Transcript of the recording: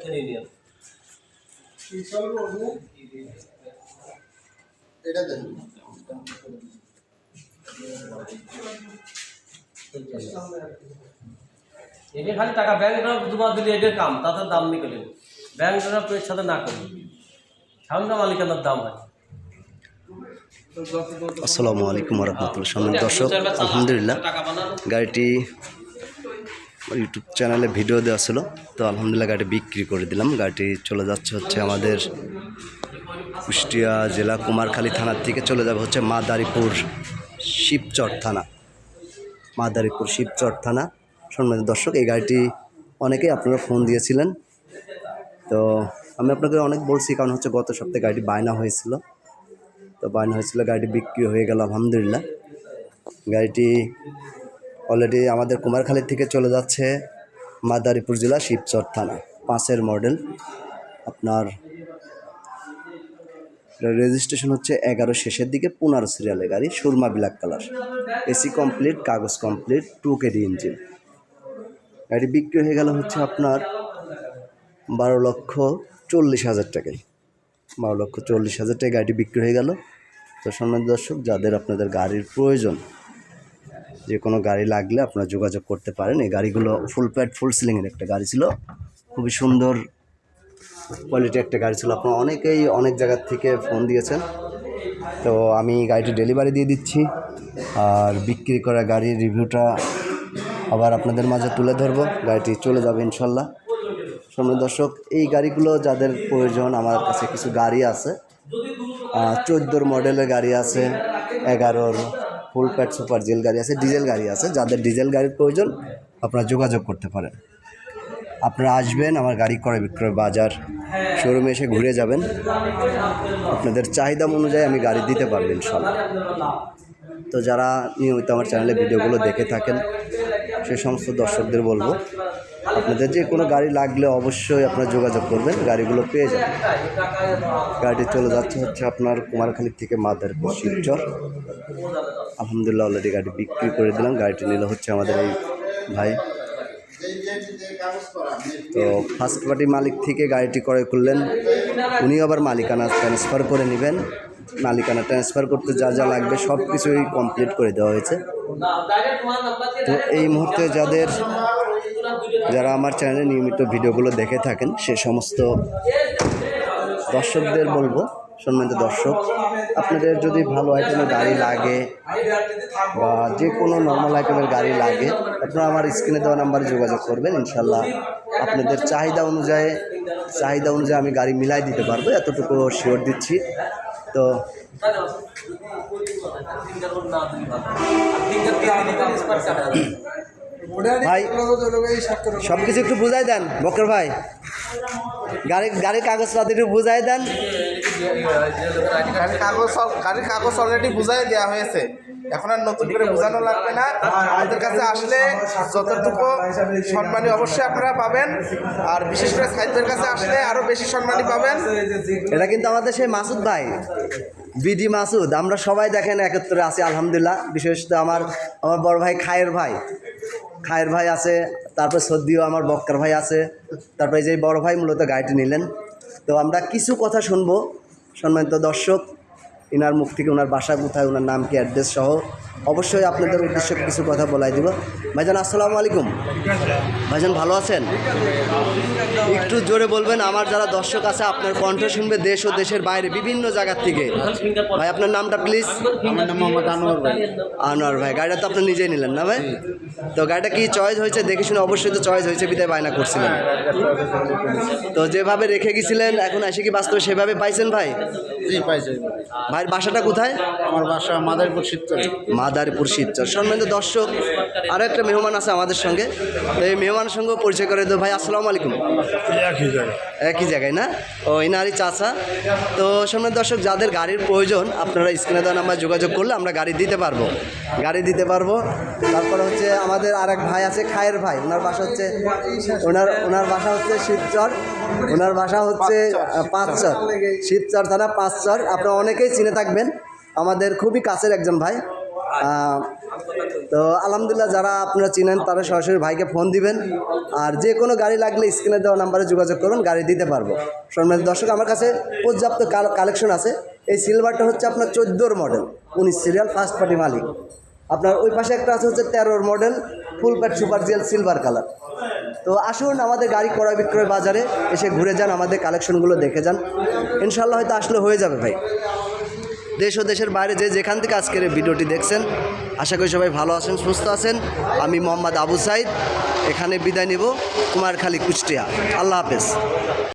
এটা খালি টাকা ব্যাংক তোমার দিলে এটার কাম, তাদের দাম নিকলে ব্যাংক ড্রাফটের সাথে না করবে, সামনে মালিকানার দাম হয়। আসসালামু আলাইকুম রহমতুল্লাহ। সম্মানিত দর্শক, আলহামদুলিল্লাহ গাড়িটি ইউটিউব চ্যানেলে ভিডিও দেওয়া ছিল, তো আলহামদুলিল্লাহ গাড়িটি বিক্রি করে দিলাম। গাড়িটি চলে যাচ্ছে হচ্ছে আমাদের কুষ্টিয়া জেলা কুমারখালী থানার থেকে চলে যাবে হচ্ছে মাদারীপুর শিবচর থানা, মাদারীপুর শিবচর থানা। সম্মানিত দর্শক, এই গাড়িটি অনেকেই আপনারা ফোন দিয়েছিলেন, তো আমি আপনাদের অনেক বলছি, কারণ হচ্ছে গত সপ্তাহে গাড়িটি বায়না হয়েছিল, তো বায়না হয়েছিল, গাড়িটি বিক্রি হয়ে গেল আলহামদুলিল্লাহ। গাড়িটি অলরেডি আমাদের কুমারখালী থেকে চলে যাচ্ছে মাদারীপুর জেলা শিবচর থানা, 5-এর মডেল। আপনার রেজিস্ট্রেশন হচ্ছে 11 শেষের দিকে, 15 সিরিয়ালের গাড়ি, Surma black colour, AC complete, কাগজ কমপ্লিট, 2 কেডি ইঞ্জিন। গাড়ি বিক্রি হয়ে গেল হচ্ছে আপনার 12,40,000 টাকায়, 12,40,000 টাকায় গাড়িটি বিক্রি হয়ে গেল। তো সম্মানিত দর্শক, যাদের আপনাদের গাড়ির প্রয়োজন, যে কোনো গাড়ি লাগলে আপনারা যোগাযোগ করতে পারেন। এই গাড়িগুলো ফুল প্যাড ফুল সিলিংয়ের একটা গাড়ি ছিল, খুবই সুন্দর কোয়ালিটি একটা গাড়ি ছিল। আপনারা অনেকেই অনেক জায়গার থেকে ফোন দিয়েছেন, তো আমি গাড়িটি ডেলিভারি দিয়ে দিচ্ছি, আর বিক্রি করা গাড়ির রিভিউটা আবার আপনাদের মাঝে তুলে ধরবো। গাড়িটি চলে যাবে ইনশাল্লাহ। সম্মানিত দর্শক, এই গাড়িগুলো যাদের প্রয়োজন, আমার কাছে কিছু গাড়ি আছে, 14 মডেলের গাড়ি আছে, 11 ফুল প্যাড সুপার জেল গাড়ি আছে, ডিজেল গাড়ি আছে। যাদের ডিজেল গাড়ির প্রয়োজন আপনারা যোগাযোগ করতে পারেন। আপনারা আসবেন আমার গাড়ি ক্রয় বিক্রয় বাজার শোরুমে, এসে ঘুরে যাবেন, আপনাদের চাহিদা অনুযায়ী আমি গাড়ি দিতে পারবো ইনশাল্লাহ। তো যারা নিয়মিত আমার চ্যানেলে ভিডিওগুলো দেখে থাকেন, সে সমস্ত দর্শকদের বলবো, আপনাদের যে কোনো গাড়ি লাগলে অবশ্যই আপনারা যোগাযোগ করবেন, গাড়িগুলো পেয়ে যাবেন। গাড়িটি চলে যাচ্ছে হচ্ছে আপনার কুমারখালী থেকে মাদারীপুর শিবচর। আলহামদুলিল্লাহ অলরেডি গাড়ি বিক্রি করে দিলাম। গাড়িটি নিল হচ্ছে আমাদের এই ভাই। তো ফার্স্ট পার্টি মালিক থেকে গাড়িটি ক্রয় করলেন, উনি আবার মালিকানা ট্রান্সফার করে নেবেন। মালিকানা ট্রান্সফার করতে যা যা লাগবে সব কিছুই কমপ্লিট করে দেওয়া হয়েছে। তো এই মুহূর্তে যারা আমার চ্যানেলে নিয়মিত ভিডিওগুলো দেখে থাকেন, সে সমস্ত দর্শকদের বলবো, সম্মানিত দর্শক, আপনাদের যদি ভালো আইটেমের গাড়ি লাগে বা যে কোনো নর্মাল আইটেমের গাড়ি লাগে, আপনারা আমার স্ক্রিনে দেওয়া নাম্বারে যোগাযোগ করবেন। ইনশাল্লাহ আপনাদের চাহিদা অনুযায়ী আমি গাড়ি মিলাই দিতে পারবো, এতটুকু শিওর দিচ্ছি। তো ভাই সব কিছু একটু বুঝাই দেন, বকর ভাই, গাড়ির কাগজপত্র একটু বুঝাই দেন। গাড়ির কাগজ অলরেডি বুঝাই দেওয়া হয়েছে, এখন আর নতুন করে বোঝানো লাগবে না। আমাদের কাছে আসলে যতটুকু সম্মানী অবশ্যই আপনারা পাবেন, আর বিশেষ করে সাইদের কাছে আসলে আরও বেশি সম্মানী পাবেন। এটা কিন্তু আমাদের সেই মাসুদ ভাই, বিডি মাসুদ, আমরা সবাই দেখেন একত্রে আছি আলহামদুলিল্লাহ। বিশেষত আমার বড় ভাই খায়ের ভাই আছে, তারপর সদ্দিও আমার বক্কার ভাই আছে, তারপরে যে বড় ভাই মূলত গাড়িটি নিলেন। তো আমরা কিছু কথা শুনবো সম্মানিত দর্শক, ইনার মুখ থেকে, ওনার বাসা কোথায়, ওনার নাম কি, অ্যাড্রেস সহ অবশ্যই আপনাদের উদ্দেশ্যে কিছু কথা বলাই দিব। ভাইজান আসসালামু আলাইকুম। ভাইজান ভালো আছেন? একটু জোরে বলবেন, আমার যারা দর্শক আছে আপনার কণ্ঠ শুনবে দেশ ও দেশের বাইরে বিভিন্ন জায়গার থেকে। ভাই আপনার নামটা প্লিজ? আমার নাম মোহাম্মদ আনোয়ার ভাই। গাড়িটা তো আপনি নিজেই নিলেন না ভাই? তো গাড়িটা কি চয়েস হয়েছে? দেখে শুনে অবশ্যই তো চয়েস হয়েছে, বিদায় বায়না করছিলেন। তো যেভাবে রেখে গেছিলেন এখন এসে কি বাস্তবে সেভাবে পাইছেন ভাই? জি পাইছি। ভাইয়ের বাসাটা কোথায়? আমার বাসা মাদারীপুর শিবচর। মাদারীপুর শিবচর। সম্মানিত দর্শক, আরও একটা মেহমান আছে আমাদের সঙ্গে, তো এই মেহমানের সঙ্গেও পরিচয় করে দেবো। ভাই আসসালামু আলাইকুম। একই জায়গায় না? ও ইনারি চাচা। তো সম্মানিত দর্শক, যাদের গাড়ির প্রয়োজন আপনারা স্ক্রিনে দেওয়া নাম্বার যোগাযোগ করলে আমরা গাড়ি দিতে পারবো। তারপরে হচ্ছে আমাদের আরেক ভাই আছে খায়ের ভাই, ওনার বাসা হচ্ছে শিবচর, ওনার বাসা হচ্ছে পাঁচচর, শিবচর থানা পাঁচচর। আপনারা অনেকেই চিনে থাকবেন, আমাদের খুবই কাছের একজন ভাই। তো আলহামদুলিল্লাহ যারা আপনারা চিনেন তারা সরাসরি ভাইকে ফোন দিবেন, আর যে কোনো গাড়ি লাগলে স্ক্রিনে দেওয়া নাম্বারে যোগাযোগ করুন, গাড়ি দিতে পারবো। সম্মানিত দর্শক, আমার কাছে পর্যাপ্ত কালেকশন আছে। এই সিলভারটা হচ্ছে আপনার 14 মডেল, 19 সিরিয়াল, ফার্স্ট পার্টি মালিক। আপনার ওই পাশে একটা আছে হচ্ছে 13 মডেল, ফুল প্যাট সুপার জিএল সিলভার কালার। তো আসুন আমাদের গাড়ি ক্রয় বিক্রয় বাজারে এসে ঘুরে যান, আমাদের কালেকশনগুলো দেখে যান, ইনশাল্লাহ হয়তো আসলে হয়ে যাবে ভাই। দেশ ও দেশের বাইরে যেখান থেকে আজকের এই ভিডিওটি দেখছেন, আশা করি সবাই ভালো আছেন, সুস্থ আছেন। আমি মোহাম্মদ আবু সাইদ এখানে বিদায় নিব, কুমারখালী, কুষ্টিয়া। আল্লাহ হাফেজ।